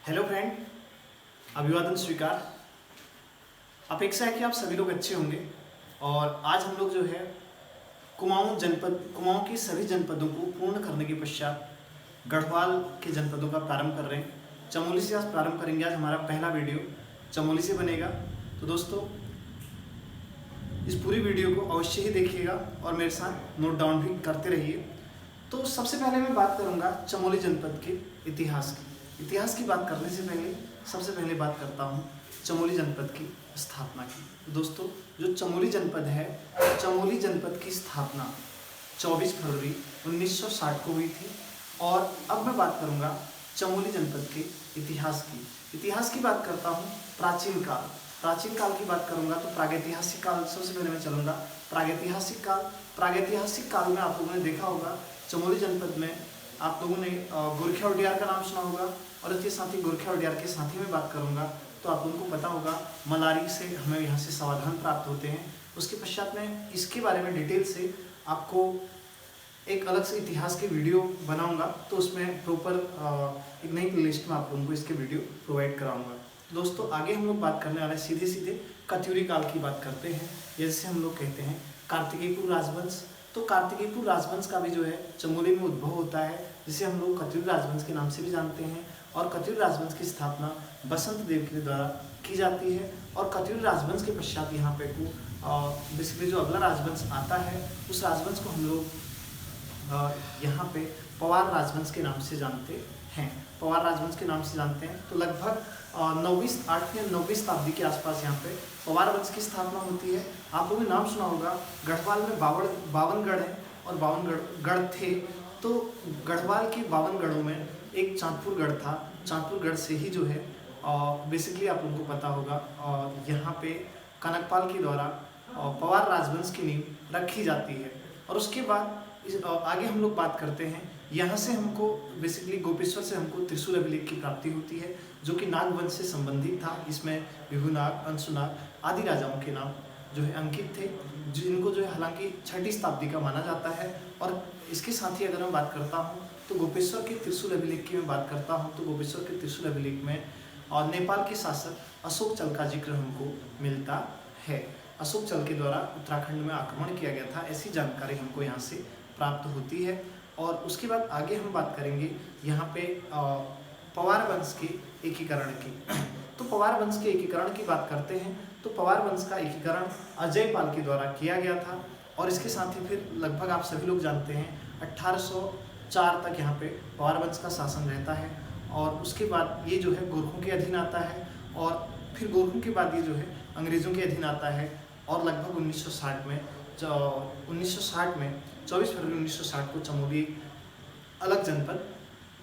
Hello friend, अभिवादन स्वीकार। अपेक्षा है कि आप सभी लोग अच्छे होंगे। और आज हम लोग जो है कुमाऊं की सभी जनपदों को पूर्ण करने के पश्चात गढ़वाल के जनपदों का प्रारंभ कर रहे हैं। चमोली से आज प्रारंभ करेंगे। आज हमारा पहला वीडियो चमोली से बनेगा। तो दोस्तों, इस पूरी वीडियो को अवश्य ही देखिएगा और मेरे साथ नोट डाउन भी करते रहिए। तो सबसे पहले मैं बात करूंगा चमोली जनपद के इतिहास की। इतिहास की बात करने से पहले सबसे पहले बात करता हूं चमोली जनपद की स्थापना की। तो दोस्तों, जो चमोली जनपद है, चमोली जनपद की स्थापना 24 फरवरी 1960 को हुई थी। और अब मैं बात करूंगा चमोली जनपद के इतिहास की। इतिहास की बात करता हूँ प्राचीन काल। प्राचीन काल की बात करूंगा तो प्रागैतिहासिक काल सबसे पहले मैं चलूंगा। प्रागैतिहासिक काल में आप लोगों ने देखा होगा चमोली जनपद में आप लोगों ने गोरखिया उडियार का नाम सुना होगा। और इसके साथ ही गोरखिया उडियार के साथ ही मैं बात करूंगा तो आप लोगों को पता होगा मलारी से हमें यहाँ से समाधान प्राप्त होते हैं। उसके पश्चात मैं इसके बारे में डिटेल से आपको एक अलग से इतिहास के वीडियो बनाऊंगा। तो उसमें प्रॉपर एक नई प्लेलिस्ट में आप लोगों को इसके वीडियो प्रोवाइड कराऊंगा। दोस्तों, आगे हम लोग बात करने वाले सीधे सीधे कत्यूरी काल की बात करते हैं, जैसे हम लोग कहते हैं कार्तिकेयपुर राजवंश। तो कार्तिकेयपुर राजवंश का भी जो है चमोली में उद्भव होता है, जिसे हम लोग कत्यूरी राजवंश के नाम से भी जानते हैं। और कत्यूरी राजवंश की स्थापना बसंत देव के द्वारा की जाती है। और कत्यूरी राजवंश के पश्चात यहाँ पे बेसिकली जो अगला राजवंश आता है, उस राजवंश को हम लोग यहाँ पे पवार राजवंश के नाम से जानते हैं। पवार राजवंश के नाम से जानते हैं। तो लगभग 8वीं या 9वीं शताब्दी के आसपास यहाँ पे पवार वंश की स्थापना होती है। आप लोगों ने नाम सुना होगा, गढ़वाल में 52 गढ़ हैं और 52 गढ़ थे। तो गढ़वाल के 52 गढ़ों में एक चांदपुर गढ़ था। चांदपुर गढ़ से ही जो है बेसिकली आप लोगों को पता होगा यहाँ पे कनकपाल के द्वारा पवार राजवंश की नींव रखी जाती है। और उसके बाद आगे हम लोग बात करते हैं। यहाँ से हमको बेसिकली गोपेश्वर से हमको त्रिशूल अभिलेख की प्राप्ति होती है, जो कि नागवंश से संबंधित था। इसमें विभुनाग, अंशुनाग आदि राजाओं के नाम जो है अंकित थे, जिनको जो है हालांकि 6वीं शताब्दी का माना जाता है। और इसके साथ ही अगर मैं बात करता हूँ तो गोपेश्वर के त्रिशूल अभिलेख की मैं बात करता हूँ तो गोपेश्वर के त्रिशूल अभिलेख में और नेपाल के शासक अशोक चल का जिक्र हमको मिलता है। अशोक चल के द्वारा उत्तराखंड में आक्रमण किया गया था, ऐसी जानकारी हमको यहाँ से प्राप्त होती है। और उसके बाद आगे हम बात करेंगे यहाँ पे पवार वंश के एकीकरण की। तो पवार वंश के एकीकरण की बात करते हैं तो पवार वंश का एकीकरण अजय पाल के द्वारा किया गया था। और इसके साथ ही फिर लगभग आप सभी लोग जानते हैं 1804 तक यहाँ पे पवार वंश का शासन रहता है। और उसके बाद ये जो है गोरखों के अधीन आता है। और फिर गोरखों के बाद ये जो है अंग्रेज़ों के अधीन आता है। और लगभग 1960 में 24 फरवरी 1960 को चमोली अलग जनपद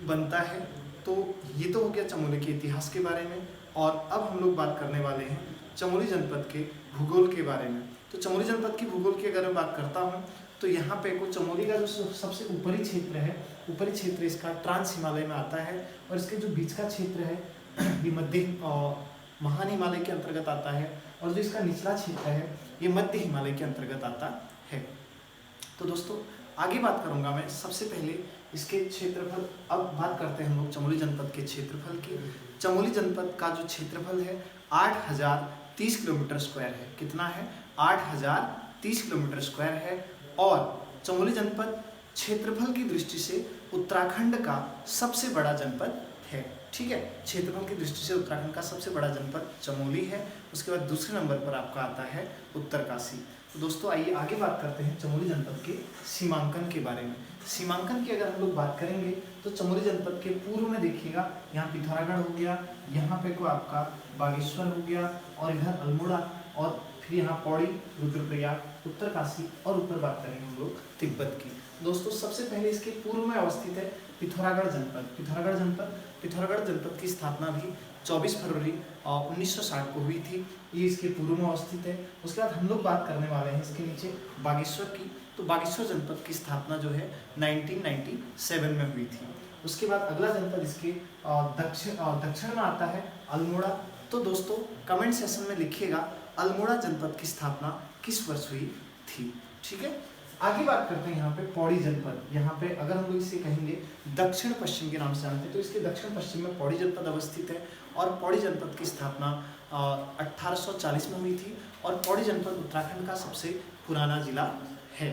बनता है। तो ये तो हो गया चमोली के इतिहास के बारे में। और अब हम लोग बात करने वाले हैं चमोली जनपद के भूगोल के बारे में। तो चमोली जनपद की भूगोल की अगर मैं बात करता हूँ तो यहाँ पे को चमोली का जो सबसे ऊपरी क्षेत्र है, ऊपरी क्षेत्र इसका ट्रांस हिमालय में आता है। और इसके जो बीच का क्षेत्र है ये मध्य महान हिमालय के अंतर्गत आता है। और जो इसका निचला क्षेत्र है ये मध्य हिमालय के अंतर्गत आता है। तो दोस्तों, आगे बात करूंगा मैं सबसे पहले इसके क्षेत्रफल। अब बात करते हैं हम लोग चमोली जनपद के क्षेत्रफल की। चमोली जनपद का जो क्षेत्रफल है 8030 किलोमीटर स्क्वायर है। कितना है? 8030 किलोमीटर स्क्वायर है। और चमोली जनपद क्षेत्रफल की दृष्टि से उत्तराखंड का सबसे बड़ा जनपद है। ठीक है, क्षेत्रफल की दृष्टि से उत्तराखंड का सबसे बड़ा जनपद चमोली है। उसके बाद दूसरे नंबर पर आपका आता है उत्तरकाशी। तो दोस्तों, आइए आगे बात करते हैं चमोली जनपद के सीमांकन के बारे में। सीमांकन की अगर हम लोग बात करेंगे तो चमोली जनपद के पूर्व में देखिएगा यहाँ पिथौरागढ़ हो गया, यहाँ पे को आपका बागेश्वर हो गया, और इधर अल्मोड़ा, और फिर यहाँ पौड़ी, रुद्रप्रयाग, उत्तरकाशी, और ऊपर बात करेंगे हम लोग तिब्बत की। दोस्तों, सबसे पहले इसके पूर्व में अवस्थित है पिथौरागढ़ जनपद। पिथौरागढ़ जनपद की स्थापना भी 24 फरवरी 1960 को हुई थी। ये इसके पूर्व में अवस्थित है। उसके बाद हम लोग बात करने वाले हैं इसके नीचे बागेश्वर की। तो बागेश्वर जनपद की स्थापना जो है 1997 में हुई थी। उसके बाद अगला जनपद इसके दक्षिण में आता है अल्मोड़ा। तो दोस्तों, कमेंट सेक्शन में लिखिएगा अल्मोड़ा जनपद की स्थापना किस वर्ष हुई थी। ठीक है, आगे बात करते हैं यहाँ पे पौड़ी जनपद। यहाँ पे अगर हम लोग इसे कहेंगे दक्षिण पश्चिम के नाम से जानते हैं, तो इसके दक्षिण पश्चिम में पौड़ी जनपद अवस्थित है। और पौड़ी जनपद की स्थापना 1840 में हुई थी और पौड़ी जनपद उत्तराखंड का सबसे पुराना जिला है।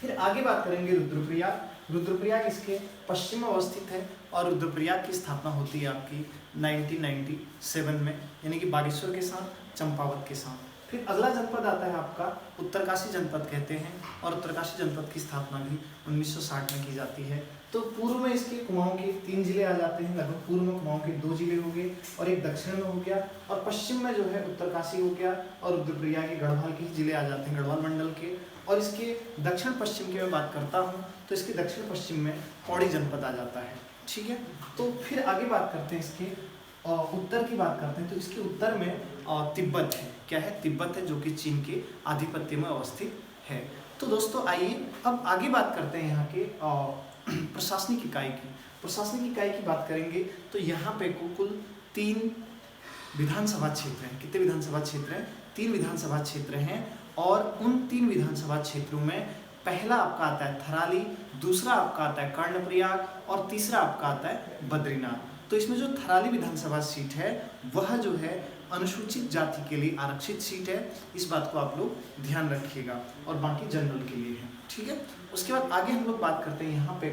फिर आगे बात करेंगे रुद्रप्रयाग। रुद्रप्रयाग इसके पश्चिम में अवस्थित है और रुद्रप्रयाग की स्थापना होती है आपकी 1997 में, यानी कि बागेश्वर के साथ, चंपावत के साथ। फिर अगला जनपद आता है आपका उत्तरकाशी जनपद कहते हैं, और उत्तरकाशी जनपद की स्थापना भी 1960 में की जाती है। तो पूर्व में इसके कुमाऊं के 3 जिले आ जाते हैं, लगभग पूर्व में कुमाऊं के 2 जिले हो गए और एक दक्षिण में हो गया, और पश्चिम में जो है उत्तरकाशी हो गया, और रुद्रप्रयाग के गढ़वाल के जिले आ जाते हैं, गढ़वाल मंडल के। और इसके दक्षिण पश्चिम की मैं बात करता हूँ तो इसके दक्षिण पश्चिम में पौड़ी जनपद आ जाता है, ठीक है। तो फिर आगे बात करते हैं इसके उत्तर की बात करते हैं, तो इसके उत्तर में तिब्बत है। क्या है? तिब्बत है, जो कि चीन के आधिपत्य में अवस्थित है। तो दोस्तों आइए अब आगे बात करते हैं यहाँ के प्रशासनिक इकाई की। प्रशासनिक इकाई की बात करेंगे तो यहाँ पे कुल 3 विधानसभा क्षेत्र हैं। कितने विधानसभा क्षेत्र हैं? 3 विधानसभा क्षेत्र हैं, और उन 3 विधानसभा क्षेत्रों में पहला आपका आता है थराली, दूसरा आपका आता है कर्णप्रयाग, और तीसरा आपका आता है बद्रीनाथ। तो इसमें जो थराली विधानसभा सीट है वह जो है अनुसूचित जाति के लिए आरक्षित सीट है, इस बात को आप लोग ध्यान रखिएगा, और बाकी जनरल के लिए है, ठीक है। उसके बाद आगे हम लोग बात करते हैं यहाँ पे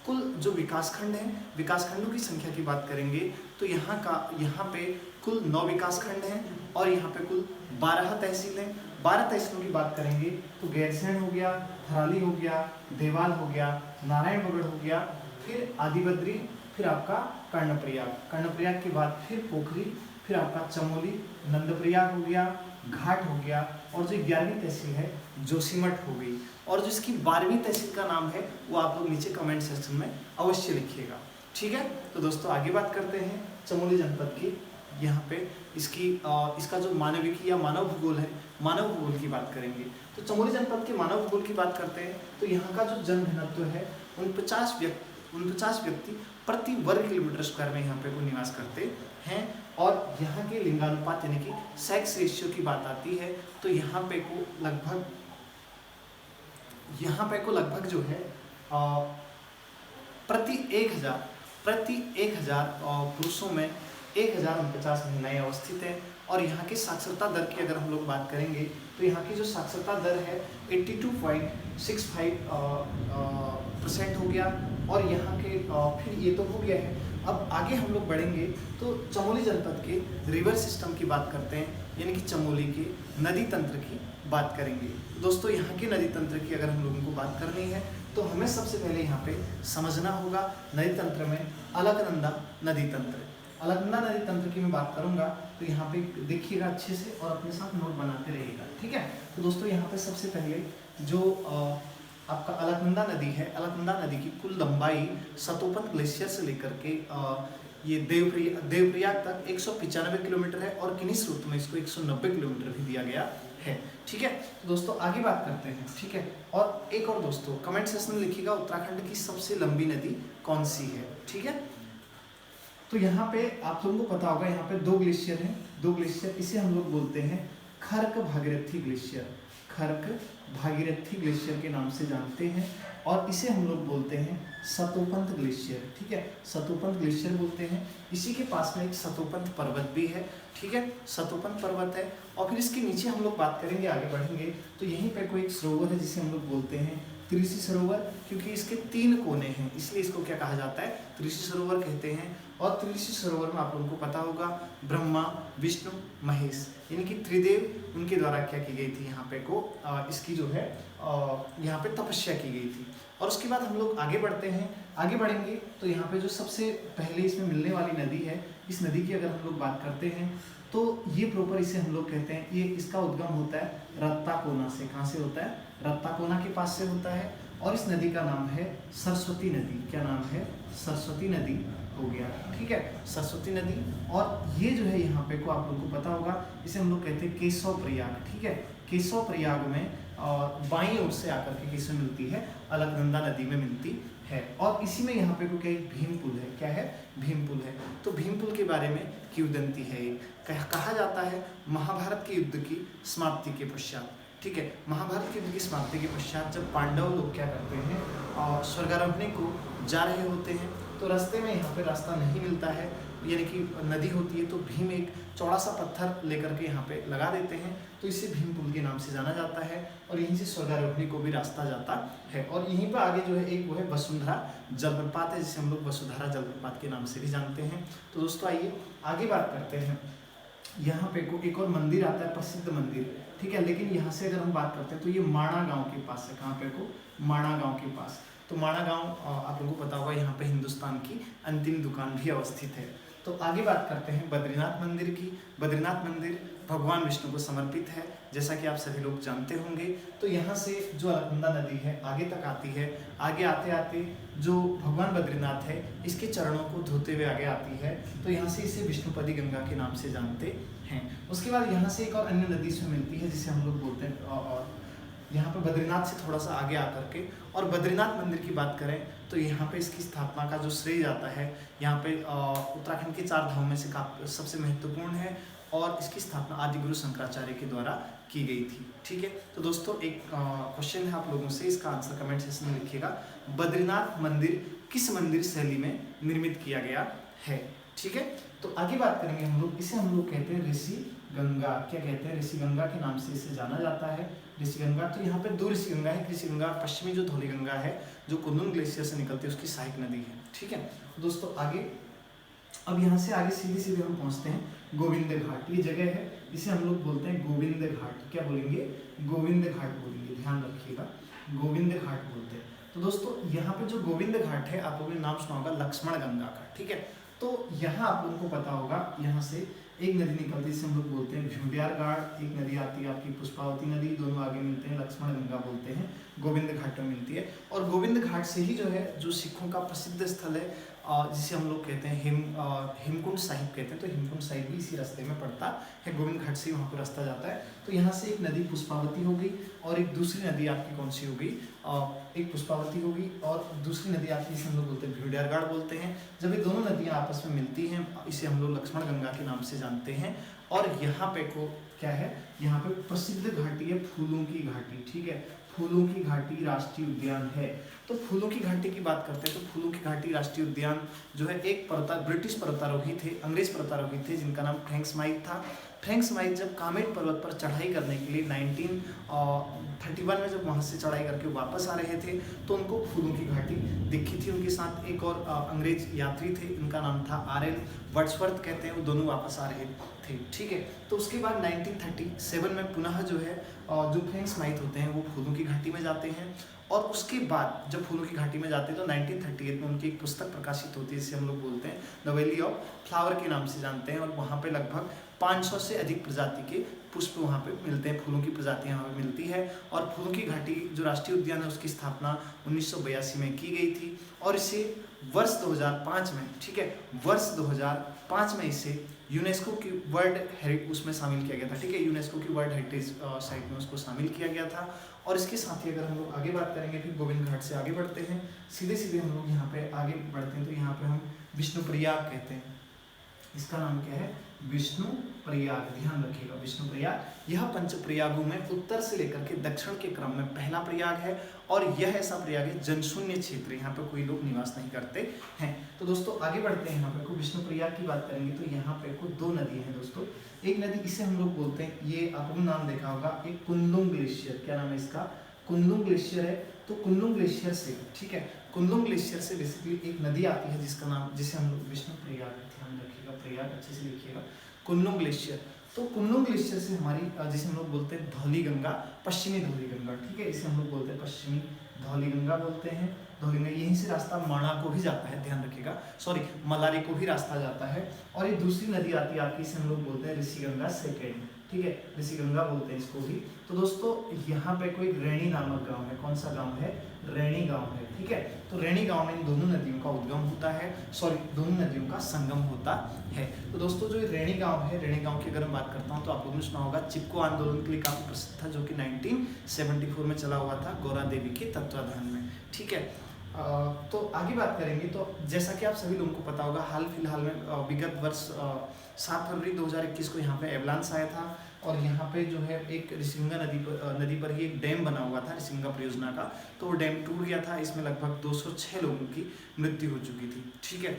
कुल जो विकासखंड हैं, विकासखंडों की संख्या की बात करेंगे तो यहाँ पे कुल 9 विकासखंड हैं, और यहाँ पे कुल 12 तहसील हैं। 12 तहसीलों की बात करेंगे तो गैरसैंण हो गया, थराली हो गया, देवाल हो गया, नारायणगढ़ हो गया, फिर आदिबद्री, फिर आपका कर्णप्रयाग। कर्णप्रयाग के बाद फिर पोखरी, फिर आपका चमोली, नंदप्रयाग हो गया, घाट हो गया, और जो 11वीं तहसील है जोशीमठ हो गई, और जो इसकी 12वीं तहसील का नाम है वो आप लोग नीचे कमेंट सेक्शन में अवश्य लिखिएगा, ठीक है। तो दोस्तों आगे बात करते हैं चमोली जनपद की। यहाँ पे इसका जो मानविकी या मानव भूगोल है, मानव भूगोल की बात करेंगे तो चमोली जनपद के मानव भूगोल की बात करते हैं तो यहाँ का जो जनघनत्व है 49 व्यक्ति प्रति वर्ग किलोमीटर स्क्वायर में यहाँ पे को निवास करते हैं। और यहाँ के लिंगानुपात यानी कि सेक्स रेशियो की बात आती है तो यहाँ पे को लगभग जो है प्रति 1000 पुरुषों में 1049 महिलाएं अवस्थित हैं। और यहाँ की साक्षरता दर की अगर हम लोग बात करेंगे तो यहाँ की जो साक्षरता दर है 82.65% हो गया। और यहाँ के फिर ये तो हो गया है। अब आगे हम लोग बढ़ेंगे तो चमोली जनपद के रिवर सिस्टम की बात करते हैं, यानी कि चमोली के नदी तंत्र की बात करेंगे। दोस्तों यहाँ के नदी तंत्र की अगर हम लोगों को बात करनी है तो हमें सबसे पहले यहाँ पे समझना होगा नदी तंत्र में अलकनंदा नदी तंत्र। अलकनंदा नदी तंत्र की मैं बात करूंगा तो यहाँ पे देखिएगा अच्छे से और अपने साथ नोट बनाते रहिएगा, ठीक है। तो दोस्तों यहाँ पे सबसे पहले जो आपका अलकनंदा नदी है, अलकनंदा नदी की कुल लंबाई सतोपन ग्लेशियर से लेकर के ये देवप्रयाग तक 195 किलोमीटर है, और किन्हीं स्रोत में इसको 190 किलोमीटर भी दिया गया है, ठीक है। तो दोस्तों आगे बात करते हैं, ठीक है। और एक और दोस्तों कमेंट सेक्शन में लिखिएगा उत्तराखंड की सबसे लंबी नदी कौन सी है, ठीक है। तो यहाँ पे आप लोगों को पता होगा यहाँ पे 2 ग्लेशियर हैं, 2 ग्लेशियर, इसे हम लोग बोलते हैं खर्क भागीरथी ग्लेशियर, खर्क भागीरथी ग्लेशियर के नाम से जानते हैं। और इसे हम लोग बोलते हैं सतोपंत ग्लेशियर, ठीक है, सतोपंत ग्लेशियर बोलते हैं। इसी के पास में एक सतोपंत पर्वत भी है, ठीक है, सतोपंत पर्वत है। और फिर इसके नीचे हम लोग बात करेंगे, आगे बढ़ेंगे तो यहीं पे कोई एक सरोवर है जिसे हम लोग बोलते हैं त्रिशी सरोवर, क्योंकि इसके 3 कोने हैं इसलिए इसको क्या कहा जाता है, त्रिशी सरोवर कहते हैं। और त्रिशी सरोवर में आप लोगों को पता होगा ब्रह्मा, विष्णु, महेश यानी कि त्रिदेव, उनके द्वारा क्या की गई थी यहाँ पे को इसकी जो है यहाँ पे तपस्या की गई थी। और उसके बाद हम लोग आगे बढ़ते हैं, आगे बढ़ेंगे तो यहाँ पे जो सबसे पहले इसमें मिलने वाली नदी है, इस नदी की अगर हम लोग बात करते हैं तो ये प्रॉपर इसे हम लोग कहते हैं, ये इसका उद्गम होता है रत्ताकोना से। कहाँ से होता है? रत्ताकोना के पास से होता है। और इस नदी का नाम है सरस्वती नदी। क्या नाम है? सरस्वती नदी हो गया, ठीक है, सरस्वती नदी। और ये जो है यहाँ पे को आप लोगों को पता होगा, इसे हम लोग कहते हैं केशव प्रयाग, ठीक है। केशव प्रयाग में बाईं ओर से आकर के किसमें मिलती है? अलकनंदा नदी में मिलती है। और इसी में यहाँ पे को क्या भीमपुल है, क्या है? भीमपुल है। तो भीमपुल के बारे में किंवदंती है, कहा जाता है महाभारत के युद्ध की समाप्ति के पश्चात, ठीक है। महाभारत के युद्ध की समाप्ति के पश्चात जब पांडव लोग क्या करते हैं, स्वर्गारोहण को जा रहे होते हैं, तो रास्ते में यहाँ पे रास्ता नहीं मिलता है, यानी कि नदी होती है, तो भीम एक चौड़ा सा पत्थर लेकर के यहाँ पे लगा देते हैं, तो इसे भीम पुल के नाम से जाना जाता है, और यहीं से स्वर्गारोहणी को भी रास्ता जाता है। और यहीं पर आगे जो है एक वो है वसुंधरा जलप्रपात है, जिसे हम लोग वसुधारा जलप्रपात के नाम से भी जानते हैं। तो दोस्तों आइए आगे बात करते हैं। यहाँ पे को एक और मंदिर आता है, प्रसिद्ध मंदिर, ठीक है। लेकिन यहाँ से अगर हम बात करते हैं तो ये माणा गांव के पास है। कहाँ पे को? माणा गांव के पास। तो माणा गांव आप लोगों को पता होगा, यहाँ पे हिंदुस्तान की अंतिम दुकान भी अवस्थित है। तो आगे बात करते हैं बद्रीनाथ मंदिर की। बद्रीनाथ मंदिर भगवान विष्णु को समर्पित है, जैसा कि आप सभी लोग जानते होंगे। तो यहाँ से जो अलकनंदा नदी है आगे तक आती है, आगे आते आते जो भगवान बद्रीनाथ है इसके चरणों को धोते हुए आगे आती है, तो यहाँ से इसे विष्णुपदी गंगा के नाम से जानते हैं। उसके बाद यहाँ से एक और अन्य नदी इसमें मिलती है, जिसे हम लोग बोलते हैं, और यहाँ पे बद्रीनाथ से थोड़ा सा आगे आकर के, और बद्रीनाथ मंदिर की बात करें तो यहाँ पे इसकी स्थापना का जो श्रेय जाता है, यहाँ पे उत्तराखंड के 4 धामों में से सबसे महत्वपूर्ण है, और इसकी स्थापना आदि गुरु शंकराचार्य के द्वारा की गई थी, ठीक है। तो दोस्तों एक क्वेश्चन है आप लोगों से, इसका आंसर कमेंट सेक्शन में लिखिएगा। बद्रीनाथ मंदिर किस मंदिर शैली में निर्मित किया गया है, ठीक है। तो आगे बात करेंगे हम लोग, इसे हम लोग कहते हैं ऋषि गंगा। क्या कहते हैं? ऋषि गंगा के नाम से इसे जाना जाता है, ऋषि गंगा। तो यहाँ पे 2 ऋषि गंगा है। ऋषि गंगा पश्चिमी जो धौली गंगा है, जो कुंदुन ग्लेशियर से निकलती है, उसकी सहायक नदी है, ठीक है। तो दोस्तों आगे, अब यहाँ से आगे सीधे सीधे हम पहुँचते हैं गोविंद घाट। ये जगह है, इसे हम लोग बोलते हैं गोविंद घाट। क्या बोलेंगे? गोविंद घाट बोलेंगे, ध्यान रखिएगा, गोविंद घाट बोलते हैं। तो दोस्तों यहाँ पे जो गोविंद घाट है, आप लोगों ने नाम सुना होगा लक्ष्मण गंगा का, ठीक है। तो यहाँ आप लोगों को पता होगा, यहाँ से एक नदी निकलती है, जिसे हम लोग बोलते हैं भीमबियार घाट। एक नदी आती है आपकी पुष्पावती नदी, दोनों आगे मिलते हैं, लक्ष्मण गंगा बोलते हैं, गोविंद घाट में मिलती है। और गोविंद घाट से ही जो है, जो सिखों का प्रसिद्ध स्थल है, जिसे हम लोग कहते हैं हेमकुंड साहिब कहते हैं, तो हेमकुंड साहिब भी इसी रास्ते में पड़ता है, गोविंद घाट से वहाँ पर रास्ता जाता है। तो यहाँ से एक नदी पुष्पावती हो गई, और एक दूसरी नदी आपकी कौन सी होगी? एक पुष्पावती होगी, और दूसरी नदी आपकी इसे हम लोग बोलते हैं भीमबियार घाट बोलते हैं। जब ये दोनों नदियाँ आपस में मिलती हैं, इसे हम लोग लक्ष्मण गंगा के नाम से जानते हैं। और यहाँ पे को क्या है? यहाँ पे प्रसिद्ध घाटी है फूलों की घाटी, ठीक है। फूलों की घाटी राष्ट्रीय उद्यान है। तो फूलों की घाटी की बात करते हैं, तो फूलों की घाटी राष्ट्रीय उद्यान जो है, एक ब्रिटिश पर्वतारोही थे, अंग्रेज पर्वतारोही थे, जिनका नाम फ्रैंक स्माइथ था। फ्रैंक स्माइथ जब कामेट पर्वत पर चढ़ाई करने के लिए 1931 में जब वहाँ से चढ़ाई करके वापस आ रहे थे, तो उनको फूलों की घाटी दिखी थी। उनके साथ एक और अंग्रेज यात्री थे, इनका नाम था R.L. वर्ड्सवर्थ कहते हैं, वो दोनों वापस आ रहे थे, ठीक है। तो उसके बाद 1937 में पुनः जो है, जो फ्रैंक स्माइथ होते हैं, वो फूलों की घाटी में जाते हैं। और उसके बाद जब फूलों की घाटी में जाते हैं, तो 1938 में उनकी एक पुस्तक प्रकाशित होती है, जिसे हम लोग बोलते हैं द वैली ऑफ फ्लावर के नाम से जानते हैं। और वहाँ पे लगभग 500 से अधिक प्रजाति के पुष्प वहाँ पे मिलते हैं, फूलों की प्रजातियाँ वहाँ पे मिलती है। और फूलों की घाटी जो राष्ट्रीय उद्यान है, उसकी स्थापना 1982 में की गई थी, और इसे वर्ष 2005 में, ठीक है, वर्ष 2005 में इसे यूनेस्को की वर्ल्ड हेरिटेज उसमें शामिल किया गया था, ठीक है। यूनेस्को की वर्ल्ड हेरिटेज साइट में उसको शामिल किया गया था। और इसके साथ ही अगर हम लोग आगे बात करेंगे, फिर गोविंद घाट से आगे बढ़ते हैं, सीधे सीधे हम लोग यहाँ पे आगे बढ़ते हैं, तो यहाँ पे हम विष्णुप्रयाग कहते हैं। इसका नाम क्या है? विष्णुप्रयाग, ध्यान रखिएगा, विष्णुप्रयाग। यह पंच प्रयागों में उत्तर से लेकर के दक्षिण के क्रम में पहला प्रयाग है, और यह ऐसा प्रयाग है जनशून्य क्षेत्र, यहाँ पे कोई लोग निवास नहीं करते हैं। तो दोस्तों आगे बढ़ते हैं, यहाँ पे को विष्णुप्रयाग की बात करेंगे, तो यहाँ पे को 2 नदी हैं दोस्तों। एक नदी, इसे हम लोग बोलते हैं, ये आपको नाम देखा होगा, एक कुंदुम ग्लेशियर। क्या नाम है इसका? कुंदुम ग्लेशियर है। तो कुंदुम ग्लेशियर से, ठीक है, कुंदुम ग्लेशियर से बेसिकली एक नदी आती है, जिसका नाम, जिसे हम लोग विष्णुप्रयाग, ध्यान रखिएगा, प्रयाग अच्छे से लिखिएगा, कुंदुम ग्लेशियर। तो कुंदुम ग्लेशियर से हमारी, जिसे हम लोग बोलते हैं धौली गंगा, पश्चिमी धौली गंगा, ठीक है, इसे हम लोग बोलते हैं पश्चिमी धौली गंगा बोलते हैं। धौली गंगा, यहीं से रास्ता माणा को भी जाता है, ध्यान रखिएगा, सॉरी, मलारी को भी रास्ता जाता है। और ये दूसरी नदी आती है आपकी, इसे हम लोग बोलते हैं ऋषि गंगा सेकेंड, ठीक है, ऋषि गंगा बोलते हैं इसको भी। तो दोस्तों यहाँ पे कोई रैणी नामक गांव है, कौन सा गांव है? रैणी गांव है, ठीक है। तो रैणी गांव में इन दोनों नदियों का उद्गम होता है, सॉरी, दोनों नदियों का संगम होता है। तो दोस्तों जो रैणी गांव है, रैणी गांव की अगर मैं बात करता हूँ, तो आप लोगों ने सुना होगा, चिपको आंदोलन के लिए काफी प्रसिद्ध था, जो कि 1974 में चला हुआ था, गौरा देवी के तत्वाधान में, ठीक है। तो आगे बात करेंगे। तो जैसा कि आप सभी लोगों को पता होगा, हाल फिलहाल में विगत वर्ष 7 फरवरी 2021 को यहाँ पे एवलांस आया था और यहाँ पे जो है एक ऋषिगंगा नदी पर ही एक डैम बना हुआ था ऋषिगंगा परियोजना का। तो वो डैम टूट गया था, इसमें लगभग 206 लोगों की मृत्यु हो चुकी थी। ठीक है,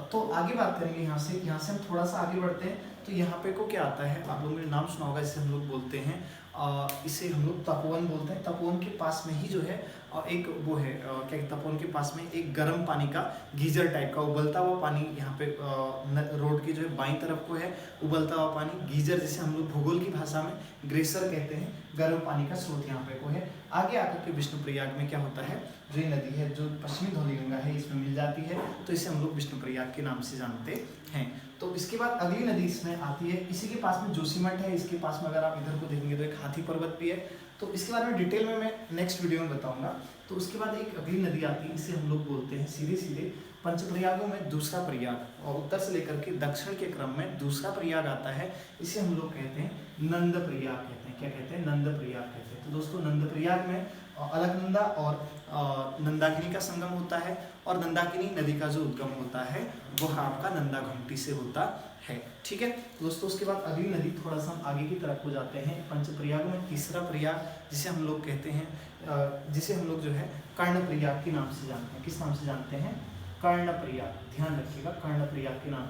तो आगे बात करेंगे यहाँ से हम थोड़ा सा आगे बढ़ते हैं। तो यहाँ पे को क्या आता है, आप लोगों ने नाम सुना होगा, इसे हम लोग बोलते हैं इसे हम लोग तपोवन बोलते हैं। तपोवन के पास में ही जो है एक वो है क्या, तपोवन के पास में एक गर्म पानी का गीजर टाइप का उबलता हुआ पानी यहाँ पे रोड की जो है बाईं तरफ को है उबलता हुआ पानी, गीजर जिसे हम लोग भूगोल की भाषा में ग्रेसर कहते हैं, गर्म पानी का स्रोत यहाँ पे को है। आगे आकर के विष्णुप्रयाग में क्या होता है, जो ये नदी है जो पश्चिमी धौलीगंगा है इसमें मिल जाती है, तो इसे हम लोग विष्णुप्रयाग के नाम से जानते हैं। तो इसके बाद अगली नदी इसमें आती है, इसी के पास में जोशीमठ है, इसके पास में अगर आप इधर को देखेंगे तो एक हाथी पर्वत भी है। तो इसके बारे में डिटेल में मैं नेक्स्ट वीडियो में बताऊंगा। तो उसके बाद एक अगली नदी आती है, इसे हम लोग बोलते हैं सीधे सीधे पंचप्रयागों में दूसरा प्रयाग, और उत्तर से लेकर के दक्षिण के क्रम में दूसरा प्रयाग आता है, इसे हम लोग कहते हैं नंद प्रयाग कहते हैं। क्या कहते हैं, नंद प्रयाग कहते हैं। तो दोस्तों नंद प्रयाग में अलकनंदा और नंदाकिनी का संगम होता है, और नंदाकिनी नदी का जो उद्गम होता है वह आपका नंदा घुमटी से होता है। ठीक है, तो दोस्तों उसके बाद अगली नदी थोड़ा सा हम आगे की तरफ हो जाते हैं। पंचप्रयागों में तीसरा प्रयाग जिसे हम लोग कहते हैं, जिसे हम लोग जो है कर्णप्रयाग के नाम से जानते हैं। किस नाम से जानते हैं, कर्णप्रयाग। ध्यान रखिएगा, कर्णप्रयाग के नाम से